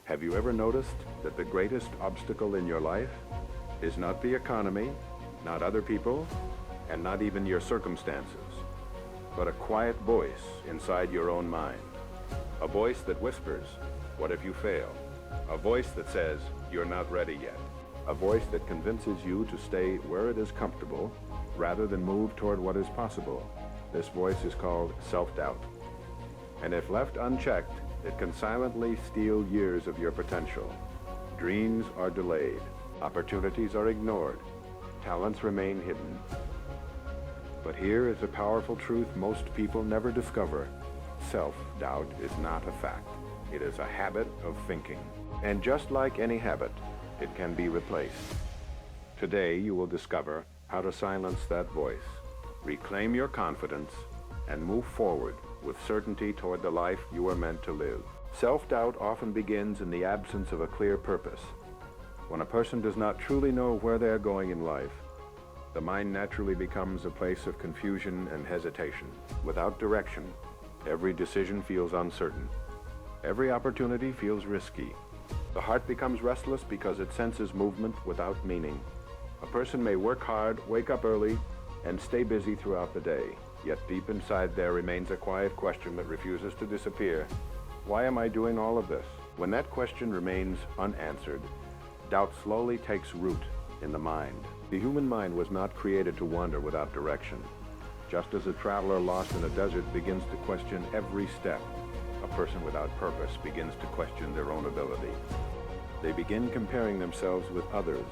Have you ever noticed that the greatest obstacle in your life is not the economy, not other people, and not even your circumstances, but a quiet voice inside your own mind? A voice that whispers, "What if you fail?" A voice that says, "You're not ready yet." A voice that convinces you to stay where it is comfortable rather than move toward what is possible. This voice is called self-doubt. And if left unchecked, it can silently steal years of your potential. Dreams are delayed. Opportunities are ignored. Talents remain hidden. But here is a powerful truth most people never discover. Self-doubt is not a fact. It is a habit of thinking. And just like any habit, it can be replaced. Today you will discover how to silence that voice, reclaim your confidence, and move forward with certainty toward the life you are meant to live. Self-doubt often begins in the absence of a clear purpose. When a person does not truly know where they are going in life, the mind naturally becomes a place of confusion and hesitation. Without direction, every decision feels uncertain. Every opportunity feels risky. The heart becomes restless because it senses movement without meaning. A person may work hard, wake up early, and stay busy throughout the day. Yet deep inside there remains a quiet question that refuses to disappear. Why am I doing all of this? When that question remains unanswered, doubt slowly takes root in the mind. The human mind was not created to wander without direction. Just as a traveler lost in a desert begins to question every step, a person without purpose begins to question their own ability. They begin comparing themselves with others,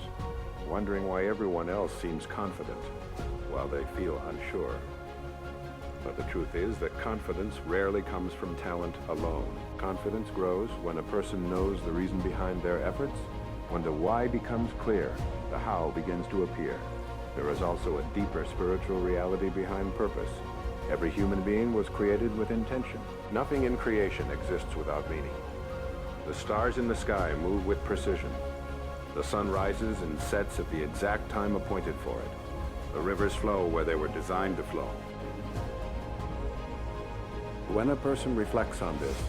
wondering why everyone else seems confident while they feel unsure. But the truth is that confidence rarely comes from talent alone. Confidence grows when a person knows the reason behind their efforts. When the why becomes clear, the how begins to appear. There is also a deeper spiritual reality behind purpose. Every human being was created with intention. Nothing in creation exists without meaning. The stars in the sky move with precision. The sun rises and sets at the exact time appointed for it. The rivers flow where they were designed to flow. When a person reflects on this,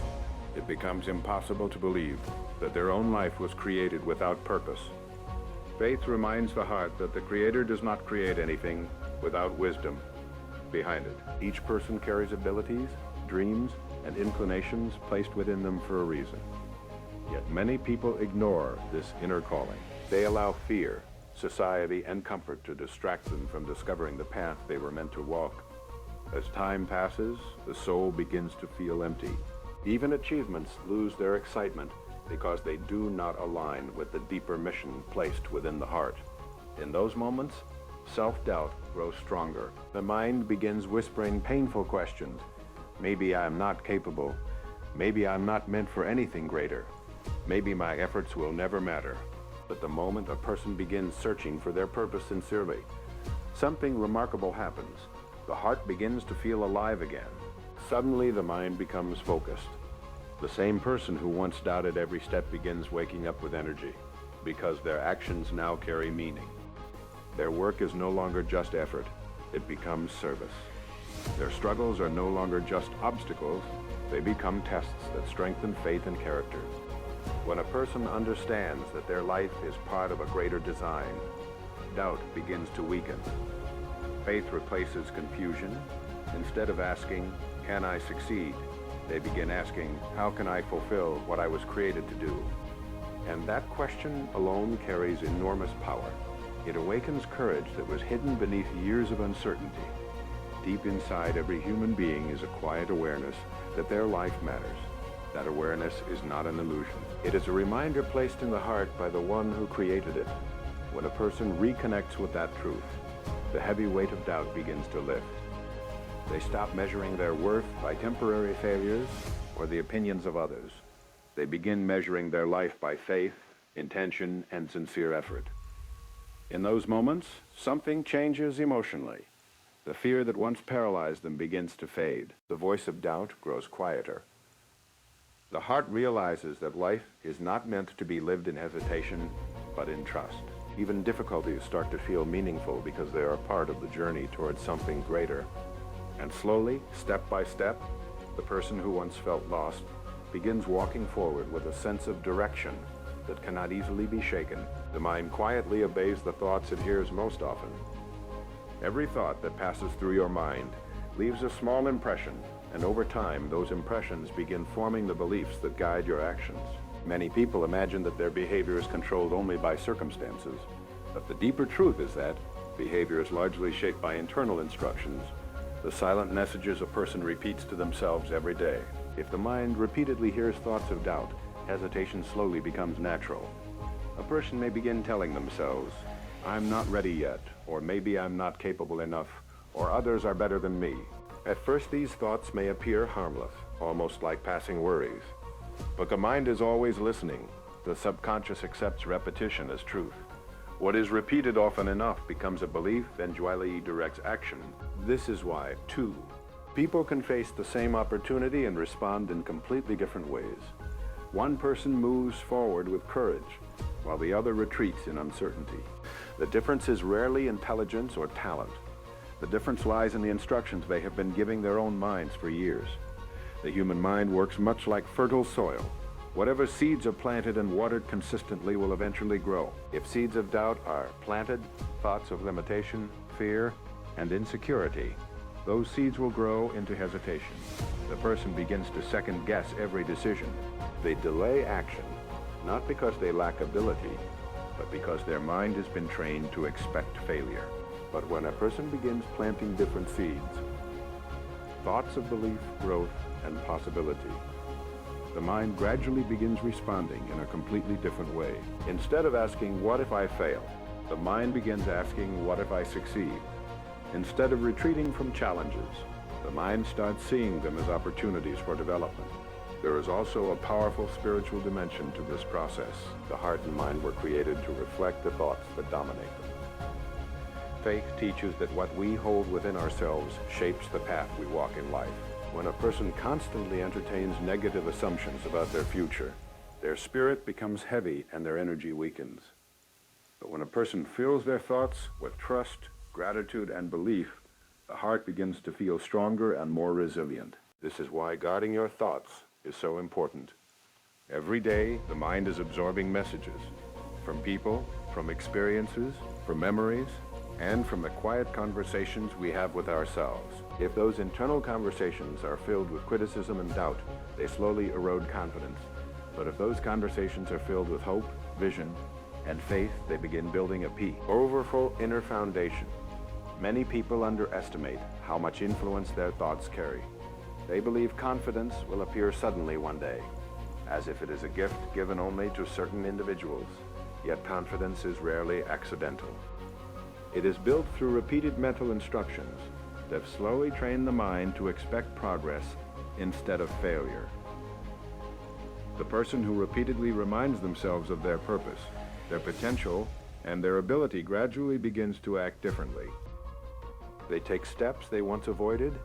it becomes impossible to believe that their own life was created without purpose. Faith reminds the heart that the Creator does not create anything without wisdom behind it. Each person carries abilities, dreams, and inclinations placed within them for a reason. Yet many people ignore this inner calling. They allow fear, society, and comfort to distract them from discovering the path they were meant to walk. As time passes, the soul begins to feel empty. Even achievements lose their excitement because they do not align with the deeper mission placed within the heart. In those moments, self-doubt grows stronger. The mind begins whispering painful questions. Maybe I'm not capable. Maybe I'm not meant for anything greater. Maybe my efforts will never matter. But the moment a person begins searching for their purpose sincerely, something remarkable happens. The heart begins to feel alive again. Suddenly the mind becomes focused. The same person who once doubted every step begins waking up with energy, because their actions now carry meaning. Their work is no longer just effort, it becomes service. Their struggles are no longer just obstacles, they become tests that strengthen faith and character. When a person understands that their life is part of a greater design, doubt begins to weaken. Faith replaces confusion. Instead of asking, "Can I succeed?" they begin asking, "How can I fulfill what I was created to do?" And that question alone carries enormous power. It awakens courage that was hidden beneath years of uncertainty. Deep inside every human being is a quiet awareness that their life matters. That awareness is not an illusion. It is a reminder placed in the heart by the one who created it. When a person reconnects with that truth, the heavy weight of doubt begins to lift. They stop measuring their worth by temporary failures or the opinions of others. They begin measuring their life by faith, intention, and sincere effort. In those moments, something changes emotionally. The fear that once paralyzed them begins to fade. The voice of doubt grows quieter. The heart realizes that life is not meant to be lived in hesitation, but in trust. Even difficulties start to feel meaningful because they are part of the journey towards something greater. And slowly, step by step, the person who once felt lost begins walking forward with a sense of direction that cannot easily be shaken. The mind quietly obeys the thoughts it hears most often. Every thought that passes through your mind leaves a small impression, and over time, those impressions begin forming the beliefs that guide your actions. Many people imagine that their behavior is controlled only by circumstances, but the deeper truth is that behavior is largely shaped by internal instructions, the silent messages a person repeats to themselves every day. If the mind repeatedly hears thoughts of doubt, hesitation slowly becomes natural. A person may begin telling themselves, "I'm not ready yet," or "maybe I'm not capable enough," or "others are better than me." At first, these thoughts may appear harmless, almost like passing worries. But the mind is always listening. The subconscious accepts repetition as truth. What is repeated often enough becomes a belief, and duality directs action. This is why, too, people can face the same opportunity and respond in completely different ways. One person moves forward with courage, while the other retreats in uncertainty. The difference is rarely intelligence or talent. The difference lies in the instructions they have been giving their own minds for years. The human mind works much like fertile soil. Whatever seeds are planted and watered consistently will eventually grow. If seeds of doubt are planted, thoughts of limitation, fear, and insecurity, those seeds will grow into hesitation. The person begins to second-guess every decision. They delay action, not because they lack ability, but because their mind has been trained to expect failure. But when a person begins planting different seeds, thoughts of belief, growth, and possibility, the mind gradually begins responding in a completely different way. Instead of asking, "What if I fail?" the mind begins asking, "What if I succeed?" Instead of retreating from challenges, the mind starts seeing them as opportunities for development. There is also a powerful spiritual dimension to this process. The heart and mind were created to reflect the thoughts that dominate them. Faith teaches that what we hold within ourselves shapes the path we walk in life. When a person constantly entertains negative assumptions about their future, their spirit becomes heavy and their energy weakens. But when a person fills their thoughts with trust, gratitude, and belief, the heart begins to feel stronger and more resilient. This is why guarding your thoughts is so important. Every day, the mind is absorbing messages from people, from experiences, from memories, and from the quiet conversations we have with ourselves. If those internal conversations are filled with criticism and doubt, they slowly erode confidence. But if those conversations are filled with hope, vision, and faith, they begin building a powerful inner foundation. Many people underestimate how much influence their thoughts carry. They believe confidence will appear suddenly one day, as if it is a gift given only to certain individuals. Yet confidence is rarely accidental. It is built through repeated mental instructions that slowly train the mind to expect progress instead of failure. The person who repeatedly reminds themselves of their purpose, their potential, and their ability gradually begins to act differently. They take steps they once avoided,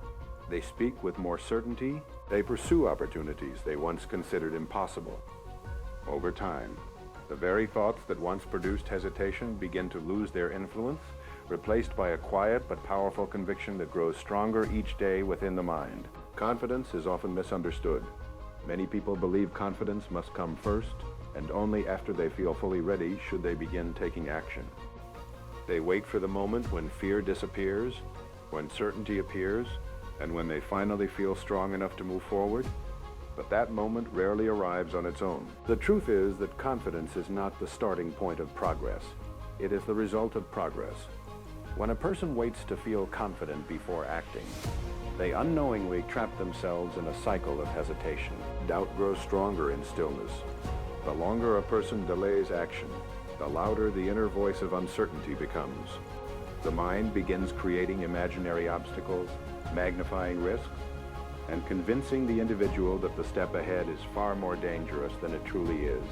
they speak with more certainty, they pursue opportunities they once considered impossible. Over time, the very thoughts that once produced hesitation begin to lose their influence, replaced by a quiet but powerful conviction that grows stronger each day within the mind. Confidence is often misunderstood. Many people believe confidence must come first, and only after they feel fully ready should they begin taking action. They wait for the moment when fear disappears, when certainty appears, and when they finally feel strong enough to move forward. But that moment rarely arrives on its own. The truth is that confidence is not the starting point of progress. It is the result of progress. When a person waits to feel confident before acting, they unknowingly trap themselves in a cycle of hesitation. Doubt grows stronger in stillness. The longer a person delays action, the louder the inner voice of uncertainty becomes. The mind begins creating imaginary obstacles, magnifying risks, and convincing the individual that the step ahead is far more dangerous than it truly is.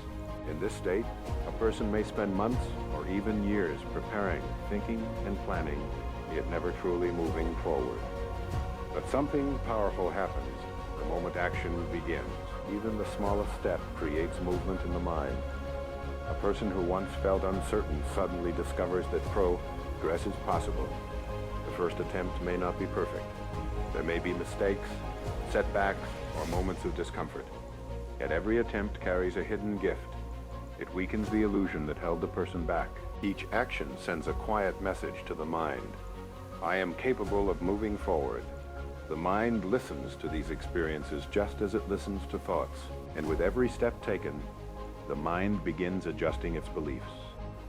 In this state, a person may spend months or even years preparing, thinking, and planning, yet never truly moving forward. But something powerful happens the moment action begins. Even the smallest step creates movement in the mind. A person who once felt uncertain suddenly discovers that progress is possible. The first attempt may not be perfect. There may be mistakes, setbacks, or moments of discomfort. Yet every attempt carries a hidden gift. It weakens the illusion that held the person back. Each action sends a quiet message to the mind. I am capable of moving forward. The mind listens to these experiences just as it listens to thoughts. And with every step taken, the mind begins adjusting its beliefs.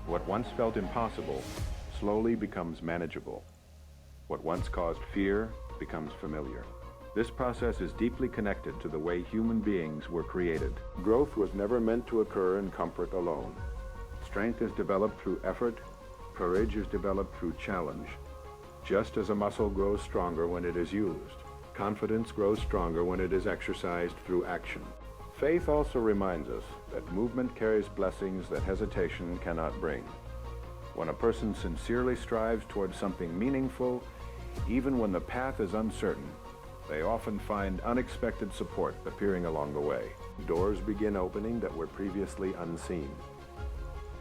What once felt impossible slowly becomes manageable. What once caused fear becomes familiar. This process is deeply connected to the way human beings were created. Growth was never meant to occur in comfort alone. Strength is developed through effort. Courage is developed through challenge. Just as a muscle grows stronger when it is used, confidence grows stronger when it is exercised through action. Faith also reminds us that movement carries blessings that hesitation cannot bring. When a person sincerely strives towards something meaningful, even when the path is uncertain, they often find unexpected support appearing along the way. Doors begin opening that were previously unseen.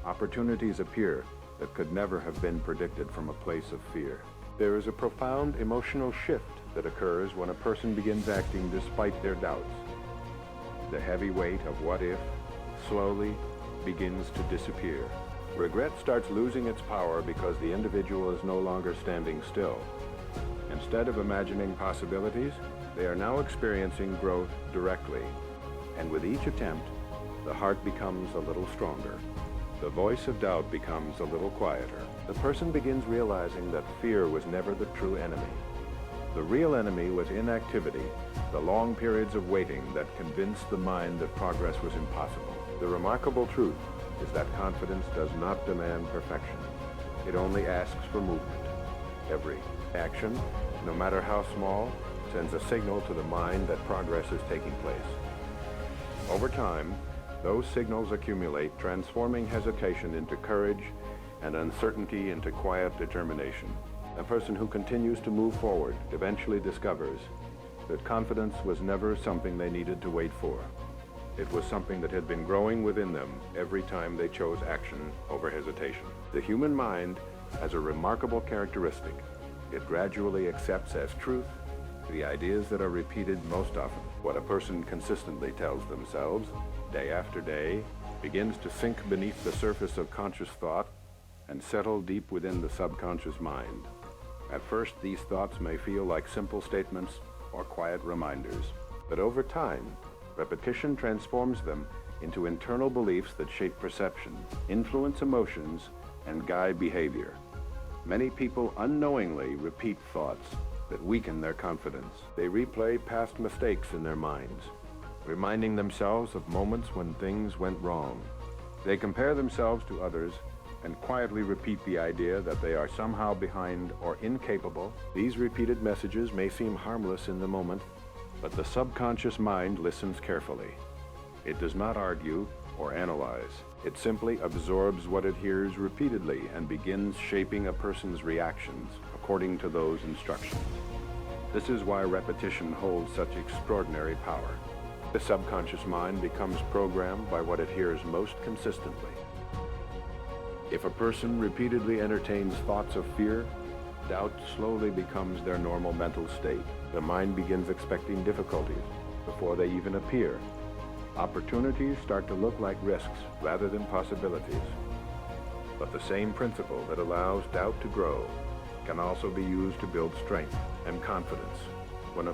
Opportunities appear that could never have been predicted from a place of fear. There is a profound emotional shift that occurs when a person begins acting despite their doubts. The heavy weight of what if slowly begins to disappear. Regret starts losing its power because the individual is no longer standing still. Instead of imagining possibilities, they are now experiencing growth directly. And with each attempt, the heart becomes a little stronger. The voice of doubt becomes a little quieter. The person begins realizing that fear was never the true enemy. The real enemy was inactivity, the long periods of waiting that convinced the mind that progress was impossible. The remarkable truth is that confidence does not demand perfection. It only asks for movement. Every action, no matter how small, sends a signal to the mind that progress is taking place. Over time, those signals accumulate, transforming hesitation into courage and uncertainty into quiet determination. A person who continues to move forward eventually discovers that confidence was never something they needed to wait for. It was something that had been growing within them every time they chose action over hesitation. The human mind has a remarkable characteristic. It gradually accepts as truth the ideas that are repeated most often. What a person consistently tells themselves, day after day, begins to sink beneath the surface of conscious thought and settle deep within the subconscious mind. At first, these thoughts may feel like simple statements or quiet reminders, but over time, repetition transforms them into internal beliefs that shape perception, influence emotions, and guide behavior. Many people unknowingly repeat thoughts that weaken their confidence. They replay past mistakes in their minds, reminding themselves of moments when things went wrong. They compare themselves to others and quietly repeat the idea that they are somehow behind or incapable. These repeated messages may seem harmless in the moment, but the subconscious mind listens carefully. It does not argue or analyze. It simply absorbs what it hears repeatedly and begins shaping a person's reactions according to those instructions. This is why repetition holds such extraordinary power. The subconscious mind becomes programmed by what it hears most consistently. If a person repeatedly entertains thoughts of fear, doubt slowly becomes their normal mental state. The mind begins expecting difficulties before they even appear. Opportunities start to look like risks rather than possibilities. But the same principle that allows doubt to grow can also be used to build strength and confidence. When a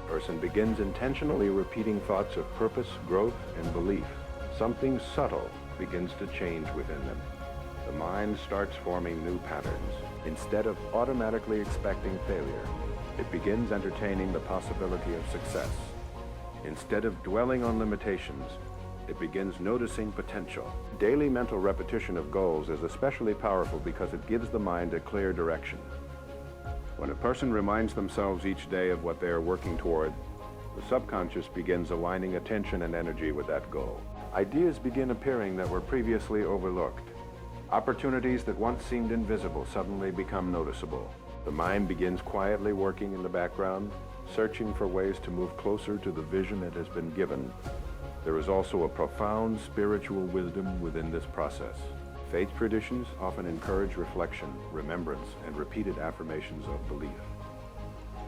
person begins intentionally repeating thoughts of purpose, growth, and belief, something subtle begins to change within them. The mind starts forming new patterns. Instead of automatically expecting failure, it begins entertaining the possibility of success. Instead of dwelling on limitations, it begins noticing potential. Daily mental repetition of goals is especially powerful because it gives the mind a clear direction. When a person reminds themselves each day of what they are working toward, the subconscious begins aligning attention and energy with that goal. Ideas begin appearing that were previously overlooked. Opportunities that once seemed invisible suddenly become noticeable. The mind begins quietly working in the background, searching for ways to move closer to the vision it has been given. There is also a profound spiritual wisdom within this process. Faith traditions often encourage reflection, remembrance, and repeated affirmations of belief.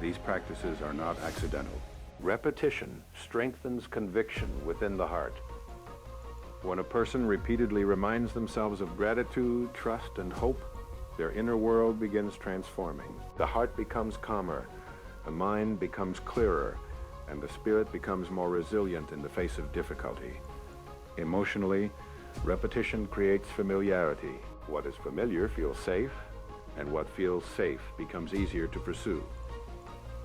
These practices are not accidental. Repetition strengthens conviction within the heart. When a person repeatedly reminds themselves of gratitude, trust, and hope, their inner world begins transforming. The heart becomes calmer, the mind becomes clearer, and the spirit becomes more resilient in the face of difficulty. Emotionally, repetition creates familiarity. What is familiar feels safe, and what feels safe becomes easier to pursue.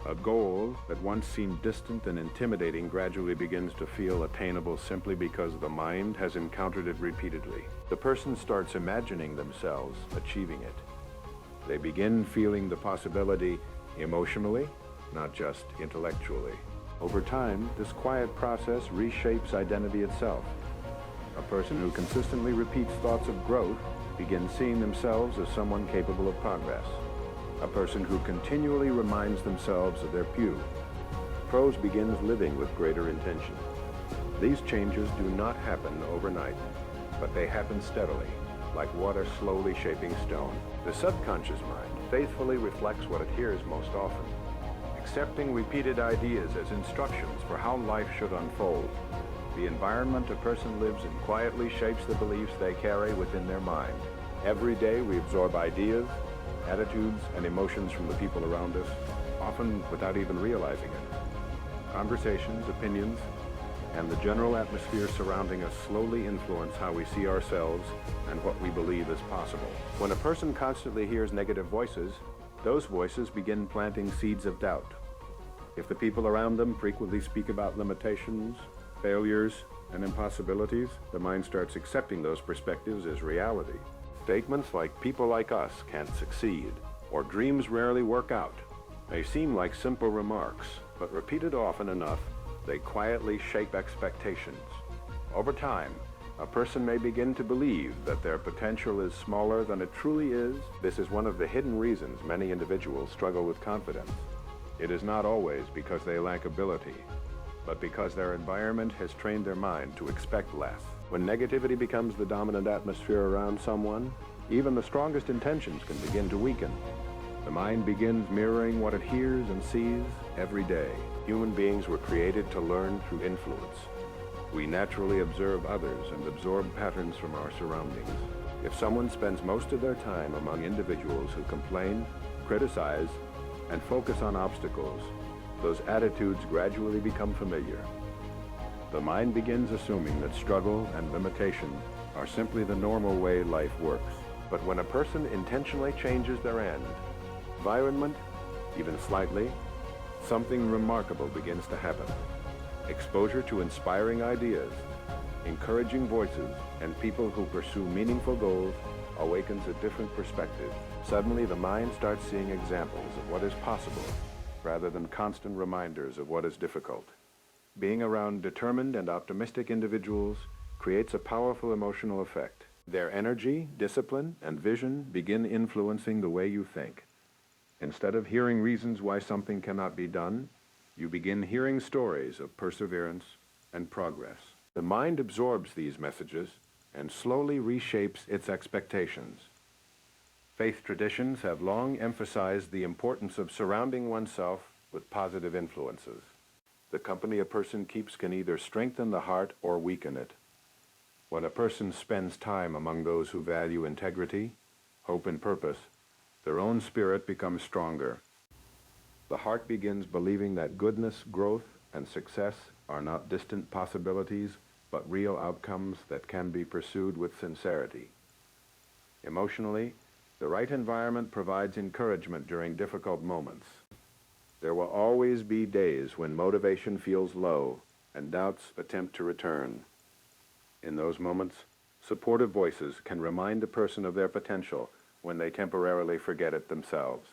A goal that once seemed distant and intimidating gradually begins to feel attainable simply because the mind has encountered it repeatedly. The person starts imagining themselves achieving it. They begin feeling the possibility emotionally, not just intellectually. Over time, this quiet process reshapes identity itself. A person who consistently repeats thoughts of growth begins seeing themselves as someone capable of progress. A person who continually reminds themselves of their pros begins living with greater intention. These changes do not happen overnight, but they happen steadily, like water slowly shaping stone. The subconscious mind faithfully reflects what it hears most often, accepting repeated ideas as instructions for how life should unfold. The environment a person lives in quietly shapes the beliefs they carry within their mind. Every day we absorb ideas, attitudes, and emotions from the people around us, often without even realizing it. Conversations, opinions, and the general atmosphere surrounding us slowly influence how we see ourselves and what we believe is possible. When a person constantly hears negative voices, those voices begin planting seeds of doubt. If the people around them frequently speak about limitations, failures, and impossibilities, the mind starts accepting those perspectives as reality. Statements like "people like us can't succeed" or "dreams rarely work out" may seem like simple remarks, but repeated often enough, they quietly shape expectations. Over time, a person may begin to believe that their potential is smaller than it truly is. This is one of the hidden reasons many individuals struggle with confidence. It is not always because they lack ability, but because their environment has trained their mind to expect less. When negativity becomes the dominant atmosphere around someone, even the strongest intentions can begin to weaken. The mind begins mirroring what it hears and sees every day. Human beings were created to learn through influence. We naturally observe others and absorb patterns from our surroundings. If someone spends most of their time among individuals who complain, criticize, and focus on obstacles, those attitudes gradually become familiar. The mind begins assuming that struggle and limitation are simply the normal way life works. But when a person intentionally changes their environment, even slightly, something remarkable begins to happen. Exposure to inspiring ideas, encouraging voices, and people who pursue meaningful goals awakens a different perspective. Suddenly, the mind starts seeing examples of what is possible, rather than constant reminders of what is difficult. Being around determined and optimistic individuals creates a powerful emotional effect. Their energy, discipline, and vision begin influencing the way you think. Instead of hearing reasons why something cannot be done, you begin hearing stories of perseverance and progress. The mind absorbs these messages and slowly reshapes its expectations. Faith traditions have long emphasized the importance of surrounding oneself with positive influences. The company a person keeps can either strengthen the heart or weaken it. When a person spends time among those who value integrity, hope, and purpose, their own spirit becomes stronger. The heart begins believing that goodness, growth, and success are not distant possibilities, but real outcomes that can be pursued with sincerity. Emotionally, the right environment provides encouragement during difficult moments. There will always be days when motivation feels low and doubts attempt to return. In those moments, supportive voices can remind a person of their potential when they temporarily forget it themselves.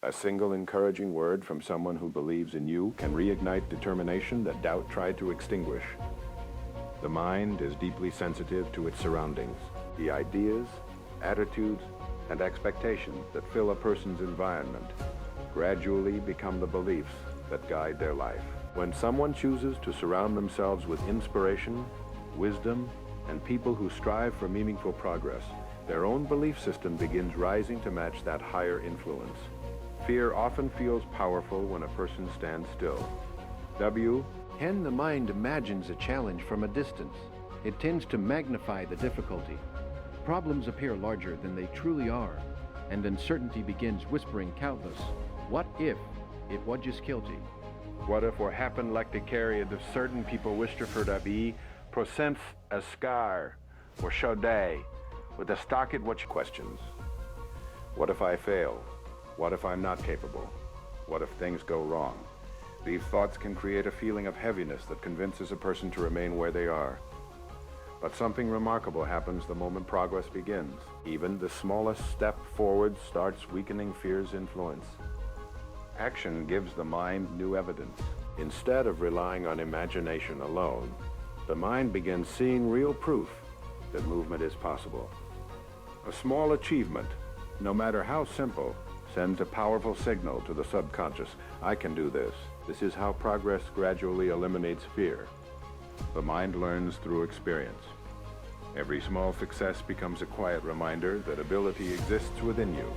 A single encouraging word from someone who believes in you can reignite determination that doubt tried to extinguish. The mind is deeply sensitive to its surroundings. The ideas, attitudes, and expectations that fill a person's environment gradually become the beliefs that guide their life. When someone chooses to surround themselves with inspiration, wisdom, and people who strive for meaningful progress, their own belief system begins rising to match that higher influence. Fear often feels powerful when a person stands still. W. When the mind imagines a challenge from a distance, it tends to magnify the difficulty. Problems appear larger than they truly are, and uncertainty begins whispering countless, what if it was just guilty? What if what happened like to carry the certain people wish for to be procents a scar or shoday with a stock at which questions. What if I fail? What if I'm not capable? What if things go wrong? These thoughts can create a feeling of heaviness that convinces a person to remain where they are. But something remarkable happens the moment progress begins. Even the smallest step forward starts weakening fear's influence. Action gives the mind new evidence. Instead of relying on imagination alone, the mind begins seeing real proof that movement is possible. A small achievement, no matter how simple, sends a powerful signal to the subconscious. I can do this. This is how progress gradually eliminates fear. The mind learns through experience. Every small success becomes a quiet reminder that ability exists within you.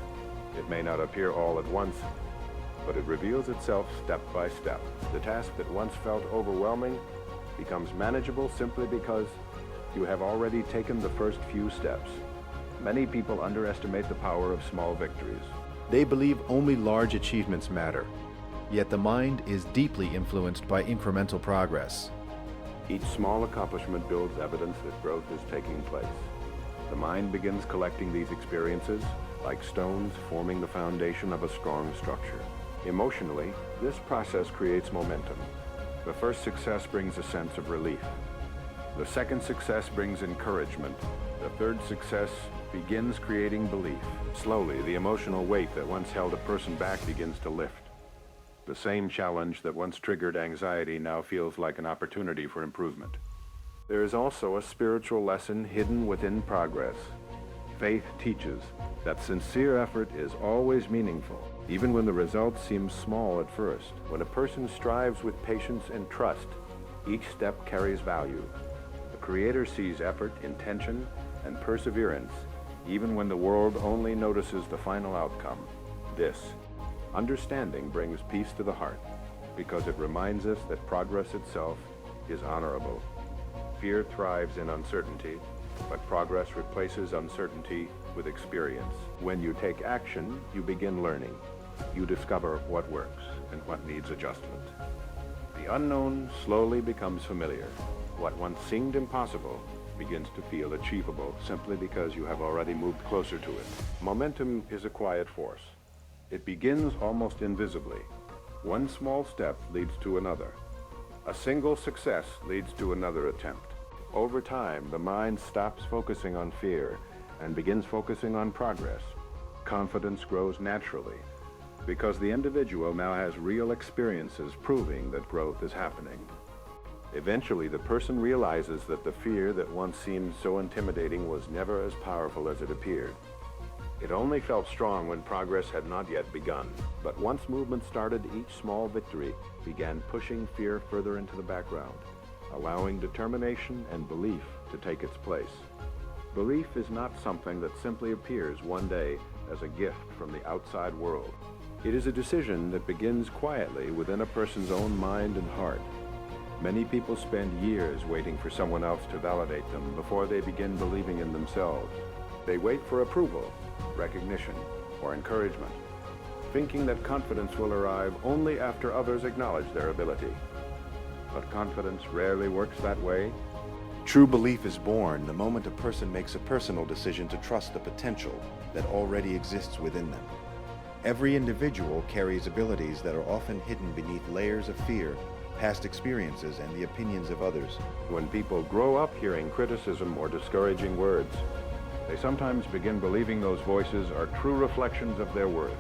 It may not appear all at once, but it reveals itself step by step. The task that once felt overwhelming becomes manageable simply because you have already taken the first few steps. Many people underestimate the power of small victories. They believe only large achievements matter, yet the mind is deeply influenced by incremental progress. Each small accomplishment builds evidence that growth is taking place. The mind begins collecting these experiences like stones forming the foundation of a strong structure. Emotionally, this process creates momentum. The first success brings a sense of relief. The second success brings encouragement. The third success begins creating belief. Slowly, the emotional weight that once held a person back begins to lift. The same challenge that once triggered anxiety now feels like an opportunity for improvement. There is also a spiritual lesson hidden within progress. Faith teaches that sincere effort is always meaningful, even when the results seem small at first. When a person strives with patience and trust, each step carries value. The Creator sees effort, intention, and perseverance, even when the world only notices the final outcome. This understanding brings peace to the heart, because it reminds us that progress itself is honorable. Fear thrives in uncertainty, but progress replaces uncertainty with experience. When you take action, you begin learning. You discover what works and what needs adjustment. The unknown slowly becomes familiar. What once seemed impossible begins to feel achievable simply because you have already moved closer to it. Momentum is a quiet force. It begins almost invisibly. One small step leads to another. A single success leads to another attempt. Over time, the mind stops focusing on fear and begins focusing on progress. Confidence grows naturally because the individual now has real experiences proving that growth is happening. Eventually, the person realizes that the fear that once seemed so intimidating was never as powerful as it appeared. It only felt strong when progress had not yet begun. But once movement started, each small victory began pushing fear further into the background, allowing determination and belief to take its place. Belief is not something that simply appears one day as a gift from the outside world. It is a decision that begins quietly within a person's own mind and heart. Many people spend years waiting for someone else to validate them before they begin believing in themselves. They wait for approval, recognition, or encouragement, thinking that confidence will arrive only after others acknowledge their ability. But confidence rarely works that way. True belief is born the moment a person makes a personal decision to trust the potential that already exists within them. Every individual carries abilities that are often hidden beneath layers of fear, past experiences, and the opinions of others. When people grow up hearing criticism or discouraging words, they sometimes begin believing those voices are true reflections of their worth.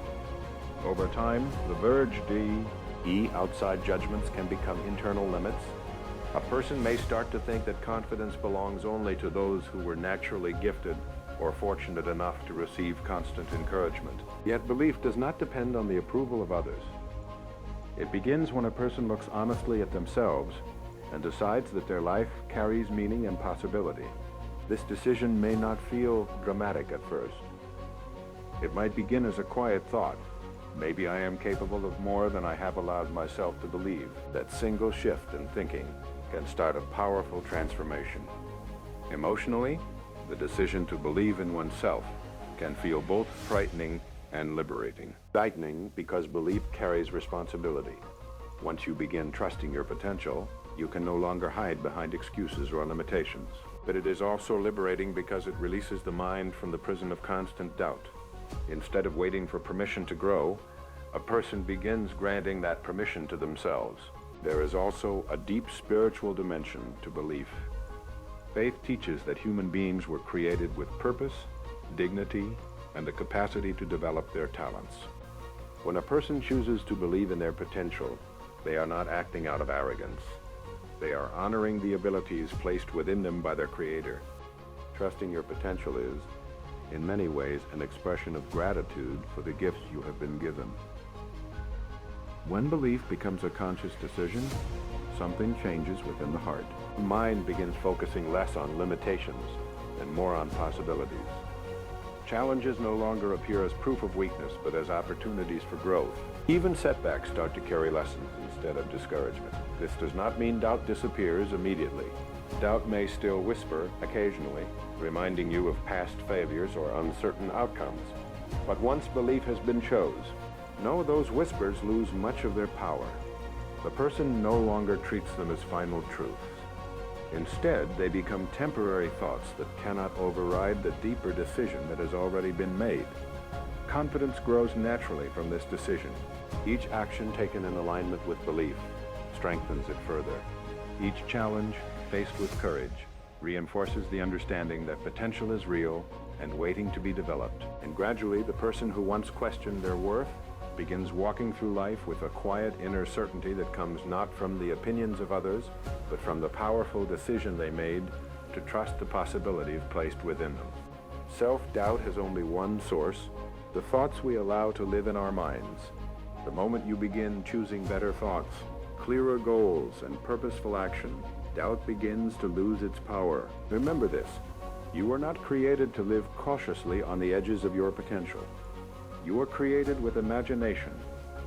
Over time, the verge D, outside judgments can become internal limits. A person may start to think that confidence belongs only to those who were naturally gifted or fortunate enough to receive constant encouragement. Yet belief does not depend on the approval of others. It begins when a person looks honestly at themselves and decides that their life carries meaning and possibility. This decision may not feel dramatic at first. It might begin as a quiet thought, Maybe I am capable of more than I have allowed myself to believe. That single shift in thinking can start a powerful transformation. Emotionally, the decision to believe in oneself can feel both frightening and liberating. Frightening because belief carries responsibility. Once you begin trusting your potential, you can no longer hide behind excuses or limitations. But it is also liberating because it releases the mind from the prison of constant doubt. Instead of waiting for permission to grow, a person begins granting that permission to themselves. There is also a deep spiritual dimension to belief. Faith teaches that human beings were created with purpose, dignity, and the capacity to develop their talents. When a person chooses to believe in their potential, they are not acting out of arrogance. They are honoring the abilities placed within them by their Creator. Trusting your potential is, in many ways, an expression of gratitude for the gifts you have been given. When belief becomes a conscious decision, something changes within the heart. The mind begins focusing less on limitations and more on possibilities. Challenges no longer appear as proof of weakness, but as opportunities for growth. Even setbacks start to carry lessons instead of discouragement. This does not mean doubt disappears immediately. Doubt may still whisper occasionally, reminding you of past failures or uncertain outcomes. But once belief has been chose, know those whispers lose much of their power. The person no longer treats them as final truths. Instead, they become temporary thoughts that cannot override the deeper decision that has already been made. Confidence grows naturally from this decision. Each action taken in alignment with belief strengthens it further. Each challenge, faced with courage, reinforces the understanding that potential is real and waiting to be developed. And gradually, the person who once questioned their worth begins walking through life with a quiet inner certainty that comes not from the opinions of others, but from the powerful decision they made to trust the possibilities placed within them. Self-doubt has only one source: the thoughts we allow to live in our minds. The moment you begin choosing better thoughts, clearer goals, and purposeful action, doubt begins to lose its power. Remember this: you were not created to live cautiously on the edges of your potential. You are created with imagination,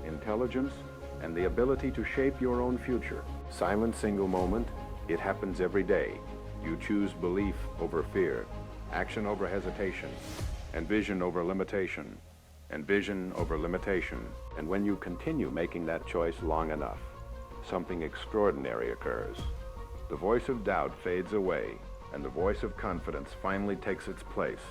intelligence, and the ability to shape your own future. Silent single moment, it happens every day. You choose belief over fear, action over hesitation, and vision over limitation, and vision over limitation. And when you continue making that choice long enough, something extraordinary occurs. The voice of doubt fades away, and the voice of confidence finally takes its place.